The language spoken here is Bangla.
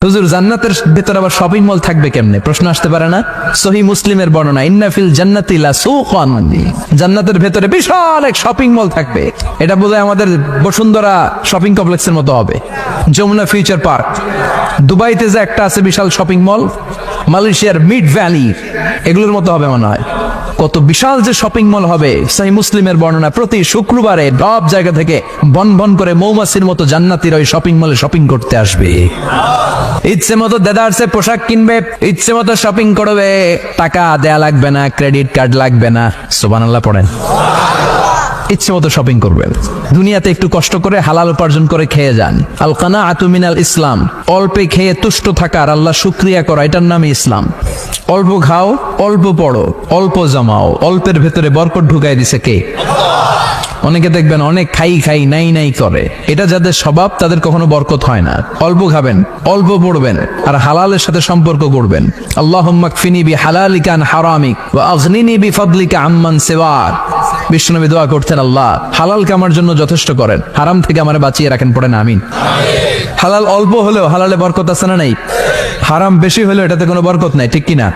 হুজুর জান্নাতের ভেতর আবার শপিং মল থাকবে কেমনে? প্রশ্ন আসতে পারে না? সহিহ মুসলিমের বর্ণনা, ইন্না ফিল জান্নাতি লা সুকান, জান্নাতের ভেতরে বিশাল এক শপিং মল থাকবে। এটা বোধহয় আমাদের বসুন্ধরা শপিং কমপ্লেক্সের মতো হবে, যমুনা ফিউচার পার্ক। দুবাইতে যে একটা আছে বিশাল শপিং মল, মালয়েশিয়ার মিড ভ্যালি, এগুলোর মতো হবে মনে হয়। কত বিশাল যে শপিং মল হবে। সহিহ মুসলিমের বর্ণনা, প্রতি শুক্রবারে সব জায়গা থেকে বন বন করে মৌমাছির মতো জান্নাতীরা ওই শপিং মলে শপিং করতে আসবে। ইচ্ছে মতো দেদারসে পোশাক কিনবে, ইচ্ছে মতো শপিং করবে, টাকা দেয়া লাগবে না, ক্রেডিট কার্ড লাগবে না। সুবহানাল্লাহ পড়েন। ইচ্ছে মতো শপিং করবেন। দুনিয়াতে একটু কষ্ট করে হালাল উপার্জন করে খেয়ে যান। আল কানাআতু মিনাল ইসলাম, অল্পে খেয়ে তুষ্ট থাকা আর আল্লাহ শুকরিয়া করা, এটার নামই ইসলাম। অল্প খাও, অল্প পড়ো, অল্প জমাও, অল্পের ভেতরে বরকত ঢুকাই দিছে কে? অনেকে দেখবেন অনেক খাই খাই নাই নাই করে, এটা যাদের স্বভাব তাদের কখনো বরকত হয় না। অল্প খাবেন, অল্প পড়বেন, আর হালালের সাথে সম্পর্ক করবেন। আল্লাহুম্মা কফিনি বিহালালিকা আন হারামিক ওয়া আগনিনি বিফাদলিকা আম্মান সিওয়াক। বিশ্বনবী দোয়া করতেন, আল্লাহ হালালকে আমার জন্য যথেষ্ট করেন, হারাম থেকে আমারে বাঁচিয়ে রাখেন। পড়েন আমিন। হালাল অল্প হলেও হালালে বরকত আছে না নাই? হারাম বেশি হলেও এটাতে কোনো বরকত নাই, ঠিক কিনা?